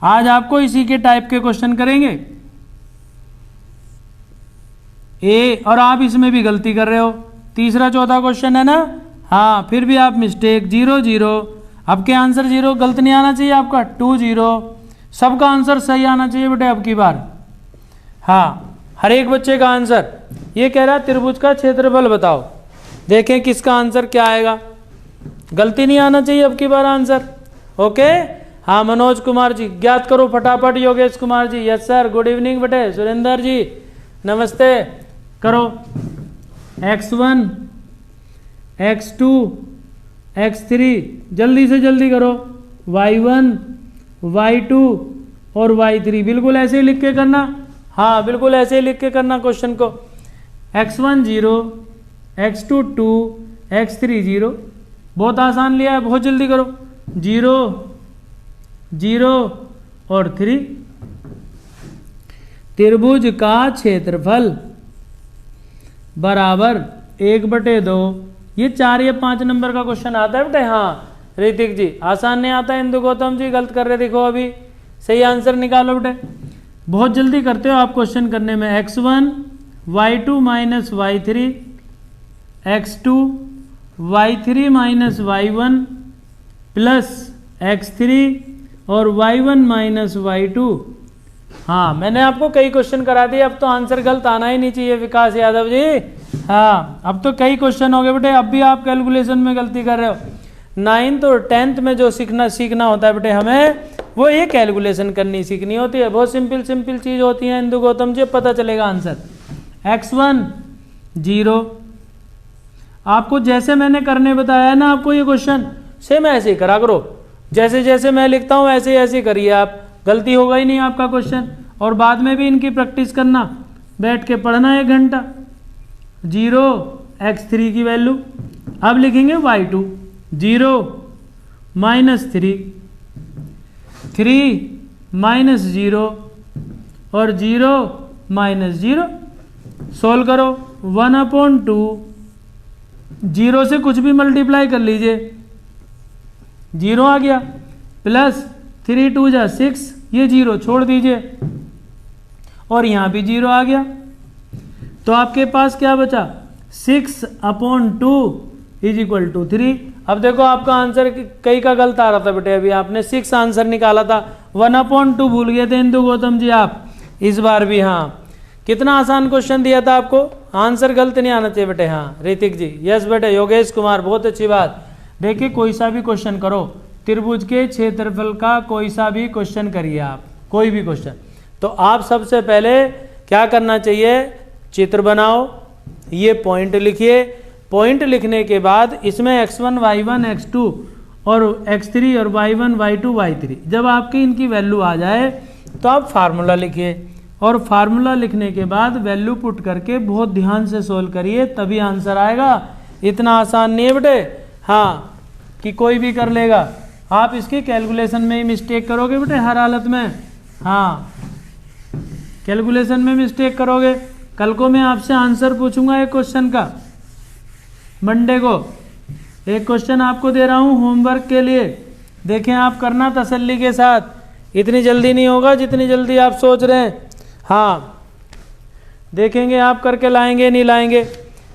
आज आपको इसी के टाइप के क्वेश्चन करेंगे। और आप इसमें भी गलती कर रहे हो। तीसरा चौथा क्वेश्चन है ना। हाँ, फिर भी आप मिस्टेक 0 0। अब के आंसर 0 गलत नहीं आना चाहिए आपका। 2 0 सबका आंसर सही आना चाहिए बेटे अब की बार। हाँ, हर एक बच्चे का आंसर। ये कह रहा है त्रिभुज का क्षेत्रफल बताओ। देखें किसका आंसर क्या आएगा। गलती नहीं आना चाहिए अब की बार आंसर। ओके। हाँ, मनोज कुमार जी ज्ञात करो फटाफट। Yogesh Kumar ji, yes sir, good evening बेटे। सुरेंद्र जी नमस्ते, करो। x1 x2 x3 जल्दी से जल्दी करो। y1 y2 और y3 बिल्कुल ऐसे ही लिख के करना। हाँ, बिल्कुल ऐसे ही लिख के करना क्वेश्चन को। x1 0, x2 2, x3 0। बहुत आसान लिया है, बहुत जल्दी करो। 0 0 और 3। त्रिभुज का क्षेत्रफल बराबर 1/2। ये 4 या 5 नंबर का क्वेश्चन आता है बेटे। हाँ ऋतिक जी, आसान नहीं आता। इंदु गौतम जी गलत कर रहे, देखो अभी सही आंसर निकालो बेटे। बहुत जल्दी करते हो आप क्वेश्चन करने में। x1 y2 minus y3, x2 y3 minus y1 plus x3 और y1 माइनस y2। हाँ, मैंने आपको कई क्वेश्चन करा दिए, अब तो आंसर गलत आना ही नहीं चाहिए विकास यादव जी। हाँ, अब तो कई क्वेश्चन हो गए बेटे, अब भी आप कैलकुलेशन में गलती कर रहे हो। 9th और 10th में जो सीखना होता है बेटे हमें, वो ये कैलकुलेशन करनी सीखनी होती है। बहुत सिंपल चीज़ होती है। इंदु गौतम जी पता चलेगा आंसर। x1 0। आपको जैसे मैंने करने बताया है ना आपको ये क्वेश्चन, सेम ऐसे ही करा करो। जैसे जैसे मैं लिखता हूँ ऐसे ऐसे करिए आप, गलती होगा ही नहीं आपका क्वेश्चन। और बाद में भी इनकी प्रैक्टिस करना, बैठ के पढ़ना 1 घंटा। 0 x3 की वैल्यू। अब लिखेंगे y2 0 माइनस 3, 3 माइनस 0 और 0 माइनस 0। सोल्व करो। 1/2। 0 से कुछ भी मल्टीप्लाई कर लीजिए, 0 आ गया। प्लस 3 2 जा 6, ये 0 छोड़ दीजिए और यहाँ भी 0 आ गया। तो आपके पास क्या बचा, 6/2 इज इक्वल टू 3। अब देखो आपका आंसर कई का गलत आ रहा था बेटे। अभी आपने 6 आंसर निकाला था, 1/2 भूल गए थे इंदु गौतम जी आप इस बार भी। हाँ, कितना आसान क्वेश्चन दिया था आपको, आंसर गलत नहीं आना चाहिए बेटे। हाँ ऋतिक जी, यस बेटे। योगेश कुमार, बहुत अच्छी बात। देखिए कोई सा भी क्वेश्चन करो, त्रिभुज के क्षेत्रफल का कोई सा भी क्वेश्चन करिए आप, कोई भी क्वेश्चन, तो आप सबसे पहले क्या करना चाहिए, चित्र बनाओ, ये पॉइंट लिखिए। पॉइंट लिखने के बाद इसमें x1 y1 x2 और x3 और y1 y2 y3, जब आपकी इनकी वैल्यू आ जाए तो आप फार्मूला लिखिए। और फार्मूला लिखने के बाद वैल्यू पुट करके बहुत ध्यान से सोल्व करिए, तभी आंसर आएगा। इतना आसान नहीं है बेटे, हाँ, कि कोई भी कर लेगा। आप इसकी कैलकुलेशन में ही मिस्टेक करोगे बेटे हर हालत में। हाँ, कैलकुलेशन में मिस्टेक करोगे। कल को मैं आपसे आंसर पूछूंगा एक क्वेश्चन का, मंडे को एक क्वेश्चन आपको दे रहा हूँ होमवर्क के लिए। देखें आप करना तसल्ली के साथ, इतनी जल्दी नहीं होगा जितनी जल्दी आप सोच रहे हैं। हाँ, देखेंगे आप करके लाएंगे नहीं लाएंगे।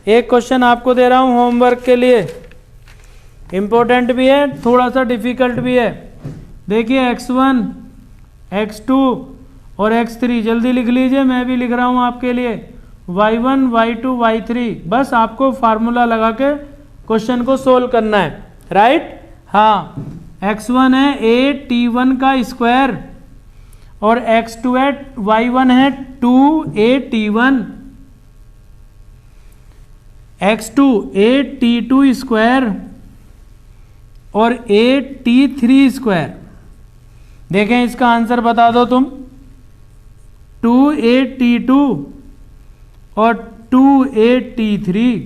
एक क्वेश्चन आपको दे रहा हूँ होमवर्क के लिए, इम्पोर्टेंट भी है, थोड़ा सा डिफिकल्ट भी है। देखिए x1, x2 और x3 जल्दी लिख लीजिए, मैं भी लिख रहा हूँ आपके लिए। y1, y2, y3, बस आपको फार्मूला लगा के क्वेश्चन को सोल्व करना है, राइट। हाँ, x1 है a(t1) का स्क्वायर और x2 है y1 है 2a(t1), x2 a(t2) स्क्वायर और a(t3) स्क्वायर। देखें इसका आंसर बता दो तुम, 2a(t2) और 2a(t3),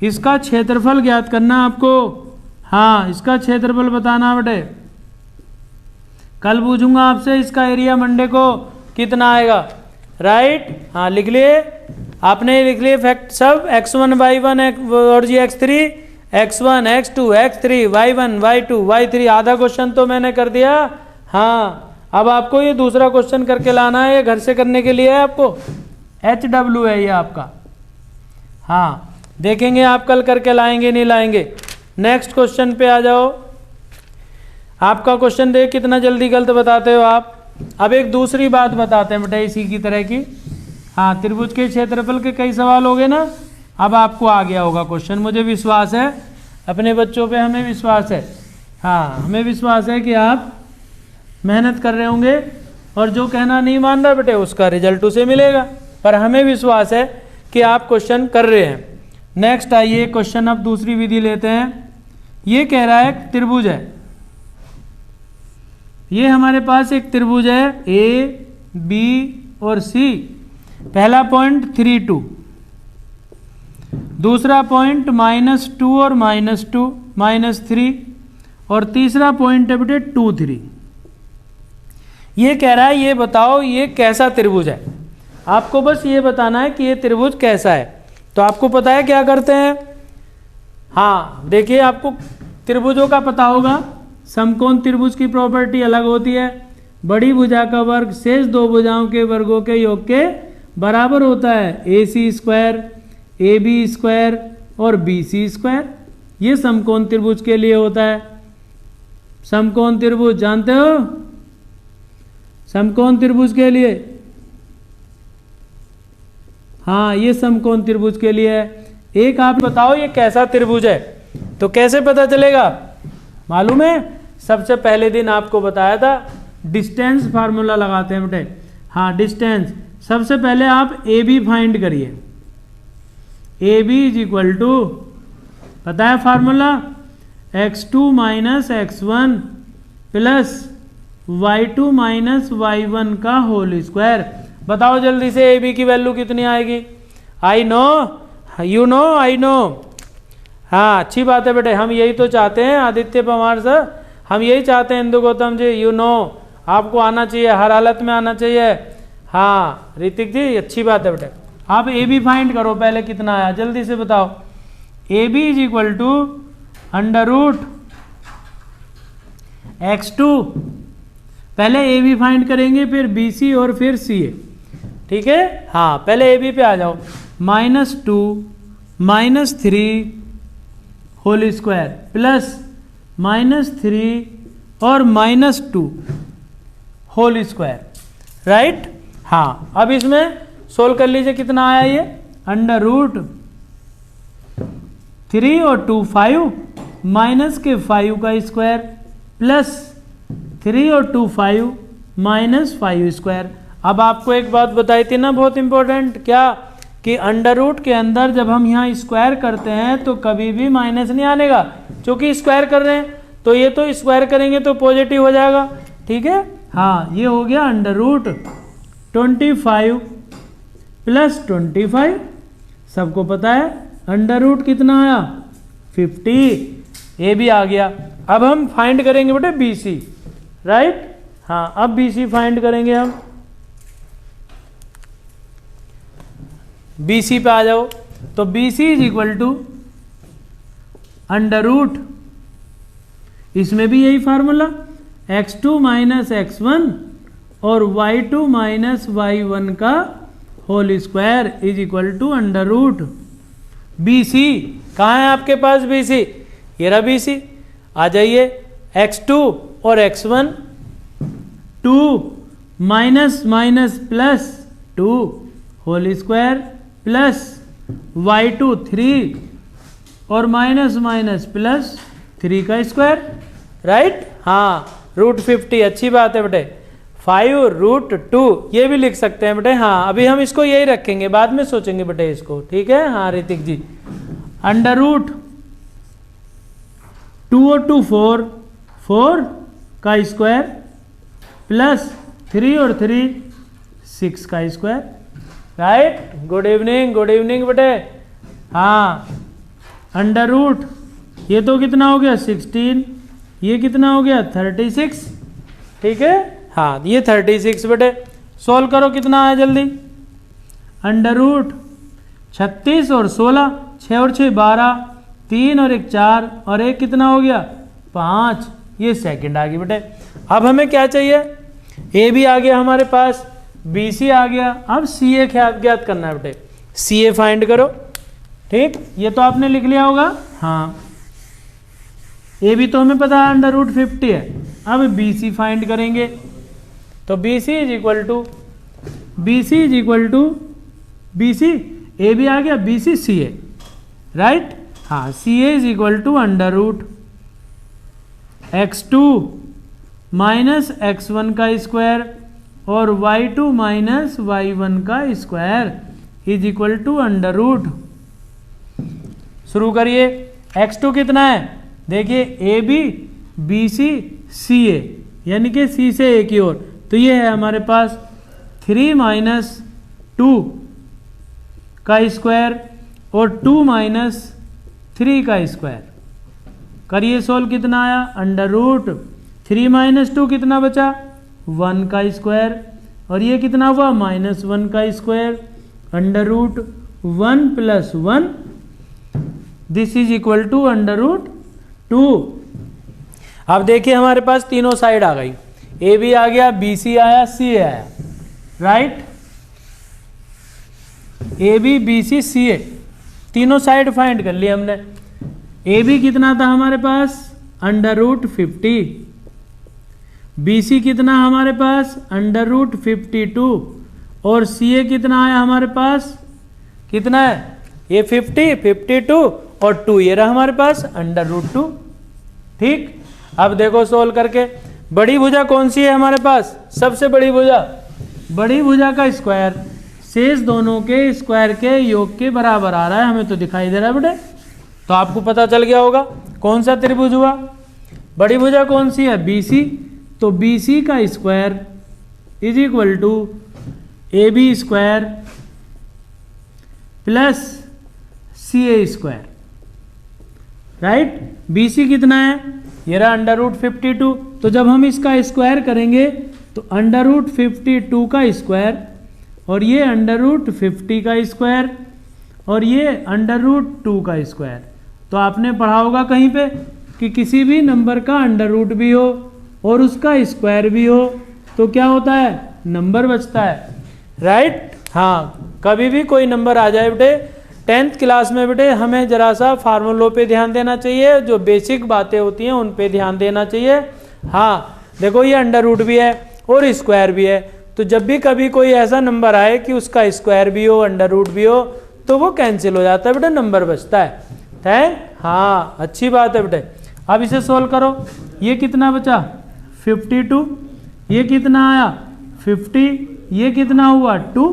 इसका क्षेत्रफल ज्ञात करना आपको। हाँ, इसका क्षेत्रफल बताना बेटे, कल पूछूंगा आपसे इसका एरिया मंडे को कितना आएगा, राइट। हाँ लिख लिए, आपने लिख लिए फैक्ट सब, x1 y1 और जी x3, x1 x2 x3 y1 y2 y3। आधा क्वेश्चन तो मैंने कर दिया। हाँ, अब आपको ये दूसरा क्वेश्चन करके लाना है, ये घर से करने के लिए है आपको, HW है ये आपका। हाँ, देखेंगे आप कल करके लाएंगे नहीं लाएंगे। नेक्स्ट क्वेश्चन पे आ जाओ। आपका क्वेश्चन देख कितना जल्दी गलत बताते हो आप। अब एक दूसरी बात बताते हैं बेटा इसी की तरह की। हाँ, त्रिभुज के क्षेत्रफल के कई सवाल हो गए ना, अब आपको आ गया होगा क्वेश्चन, मुझे विश्वास है, अपने बच्चों पे हमें विश्वास है। हाँ, हमें विश्वास है कि आप मेहनत कर रहे होंगे, और जो कहना नहीं मान रहा बेटे उसका रिजल्ट उसे मिलेगा, पर हमें विश्वास है कि आप क्वेश्चन कर रहे हैं। नेक्स्ट आइए क्वेश्चन, अब दूसरी विधि लेते हैं। ये कह रहा है त्रिभुज है, ये हमारे पास एक त्रिभुज है ए बी और सी। पहला पॉइंट 3 2, दूसरा पॉइंट -2 और -2 -3, और तीसरा पॉइंट है बेटे 2 3। ये कह रहा है ये बताओ ये कैसा त्रिभुज है। आपको बस ये बताना है कि ये त्रिभुज कैसा है। तो आपको पता है क्या करते हैं। हाँ देखिए, आपको त्रिभुजों का पता होगा, समकोण त्रिभुज की प्रॉपर्टी अलग होती है। बड़ी भुजा का वर्ग शेष दो भुजाओं के वर्गों के योग के बराबर होता है। AC स्क्वायर, AB स्क्वायर और BC स्क्वायर, ये समकोण त्रिभुज के लिए होता है। समकोण त्रिभुज जानते हो, समकोण त्रिभुज के लिए, हाँ ये समकोण त्रिभुज के लिए है। एक आप बताओ ये कैसा त्रिभुज है, तो कैसे पता चलेगा मालूम है। सबसे पहले दिन आपको बताया था, डिस्टेंस फार्मूला लगाते हैं बेटे। हाँ डिस्टेंस, सबसे पहले आप AB फाइंड करिए। AB इज इक्वल टू, पता है formula, x2 - x1 plus y2 - y1 का होल स्क्वायर। बताओ जल्दी से AB की वैल्यू कितनी आएगी। I know, you know, I know. हाँ अच्छी बात है बेटे, हम यही तो चाहते हैं आदित्य पवार सर, हम यही चाहते हैं इंदु गौतम जी, यू नो, आपको आना चाहिए, हर हालत में आना चाहिए। हाँ ऋतिक जी अच्छी बात है बेटे। आप AB फाइंड करो पहले कितना आया, जल्दी से बताओ। AB is equal to √x2, पहले AB फाइंड करेंगे, फिर BC और फिर CA, ठीक है। हाँ पहले AB पे आ जाओ। -2 -3 होल स्क्वायर प्लस -3 और -2 होल स्क्वायर, राइट। हाँ अब इसमें सोल्व कर लीजिए, कितना आया ये, √3 और 2 5, माइनस के 5 का स्क्वायर प्लस 3 और 2 5 -5 स्क्वायर। अब आपको एक बात बताई थी ना बहुत इंपॉर्टेंट, क्या कि अंडर के अंदर जब हम यहाँ स्क्वायर करते हैं तो कभी भी माइनस नहीं आने का, क्योंकि स्क्वायर कर रहे हैं, तो ये तो स्क्वायर करेंगे तो पॉजिटिव हो जाएगा, ठीक है। हाँ ये हो गया √25 प्लस 25, सबको पता है अंडर कितना आया 50, ये भी आ गया। अब हम फाइंड करेंगे बेटे BC, राइट। हाँ अब BC फाइंड करेंगे हम। BC पे आ जाओ, तो BC इज इक्वल टू √, इसमें भी यही फार्मूला, x2 - x1 और y2 - y1 का whole square is equal to √, B C, कहाँ है आपके पास बी सी, ये रहा बी सी। आ जाइए x2 और x1, 2 minus minus plus 2 whole square plus y2 3 और माइनस माइनस प्लस 3 का स्क्वायर, राइट। हाँ √50, अच्छी बात है बेटे। 5√2 ये भी लिख सकते हैं बेटे। हाँ अभी हम इसको यही रखेंगे, बाद में सोचेंगे बेटे इसको, ठीक है। हाँ ऋतिक जी, √2 और 2 4 का स्क्वायर प्लस 3 और 3 6 का स्क्वायर, राइट। गुड इवनिंग बेटे। हाँ √ ये तो कितना हो गया 16, ये कितना हो गया 36, ठीक है। हाँ ये 36 बेटे। सोल्व करो, कितना आया जल्दी। √ 36 और 16, 6 और 6 12, 3 और 1 4 और 1 कितना हो गया 5, ये सेकंड आ गई बेटे। अब हमें क्या चाहिए, ए भी आ गया हमारे पास, बी सी आ गया, अब सी ए ज्ञात करना है बेटे। सी ए फाइंड करो, ठीक, ये तो आपने लिख लिया होगा। हाँ ए भी तो हमें पता है √50 है। अब बी सी फाइंड करेंगे, तो B C is equal to B C, A भी आ गया, B C C A, right. हाँ C A is equal to √x2 minus x1 का स्क्वायर और y2 माइनस y1 का स्क्वायर इज इक्वल टू √। शुरू करिए। x2 कितना है, देखिए ए बी बी सी सी ए, यानी कि सी से ए की ओर, तो ये है हमारे पास 3 माइनस 2 का स्क्वायर और 2 माइनस 3 का स्क्वायर। करिए सोल्व, कितना आया √3 माइनस 2 कितना बचा 1 का स्क्वायर और ये कितना हुआ -1 का square, √1 + 1 this is equal to √2। अब देखिए हमारे पास तीनों साइड आ गई, ए बी आ गया, बी सी आया, सी ए आया, right. A B B C C A, तीनों साइड फाइंड कर लिया हमने। ए बी कितना था हमारे पास √50, बी सी कितना हमारे पास √52 और सी ए कितना आया हमारे पास, कितना है ये 50 52 और 2 ये रहा हमारे पास √2, ठीक। अब देखो सोल्व करके, बड़ी भुजा कौन सी है हमारे पास, सबसे बड़ी भुजा का स्क्वायर शेष दोनों के स्क्वायर के योग के बराबर आ रहा है, हमें तो दिखाई दे रहा है बेटे। तो आपको पता चल गया होगा कौन सा त्रिभुज हुआ। बड़ी भुजा कौन सी है, BC, तो BC का square is equal to AB square plus CA square, right. BC कितना है, ये रहा √52, तो जब हम इसका स्क्वायर करेंगे तो √52 का स्क्वायर और ये √50 का स्क्वायर और ये √2 का स्क्वायर। तो आपने पढ़ा होगा कहीं पे कि किसी भी नंबर का √ भी हो और उसका स्क्वायर भी हो तो क्या होता है, नंबर बचता है, राइट। हाँ कभी भी कोई नंबर आ जाए बेटे 10th क्लास में बेटे, हमें जरा सा फार्मूलों पे ध्यान देना चाहिए, जो बेसिक बातें होती हैं उन पे ध्यान देना चाहिए। हाँ देखो ये √ भी है और स्क्वायर भी है, तो जब भी कभी कोई ऐसा नंबर आए कि उसका स्क्वायर भी हो √ भी हो तो वो कैंसिल हो जाता है बेटे, नंबर बचता है। हाँ अच्छी बात है बेटे। अब इसे सोल्व करो, ये कितना बचा 52, ये कितना आया 50, ये कितना हुआ 2,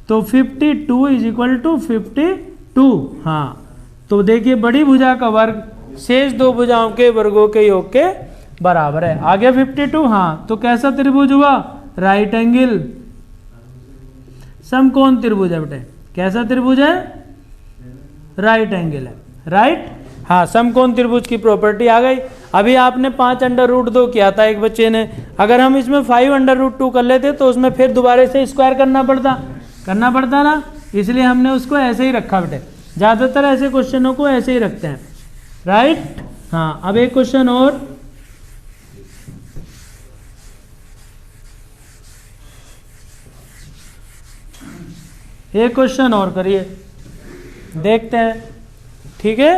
तो 52 इज इक्वल टू 52। हाँ तो देखिए बड़ी भुजा का वर्ग शेष दो भुजाओं के वर्गों के योग के बराबर है। आ गया 52। हाँ तो कैसा त्रिभुज हुआ, राइट एंगल समकोण त्रिभुज है बेटे। कैसा त्रिभुज है, राइट एंगल है, राइट। हाँ समकोण त्रिभुज की प्रॉपर्टी आ गई। अभी आपने 5 √2 किया था एक बच्चे ने, अगर हम इसमें 5 √2 कर लेते तो उसमें फिर दोबारा से स्क्वायर करना पड़ता ना, इसलिए हमने उसको ऐसे ही रखा बेटे। ज़्यादातर ऐसे क्वेश्चनों को ऐसे ही रखते हैं, राइट। हाँ अब एक क्वेश्चन और, एक क्वेश्चन और करिए, देखते हैं ठीक है,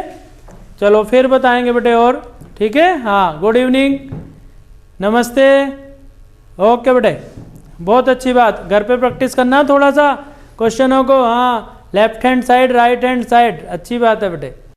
चलो फिर बताएंगे बेटे और, ठीक है। हाँ, गुड इवनिंग, नमस्ते, ओके बेटे, बहुत अच्छी बात। घर पे प्रैक्टिस करना थोड़ा सा क्वेश्चनों को। हाँ, left hand side, right hand side, अच्छी बात है बेटे।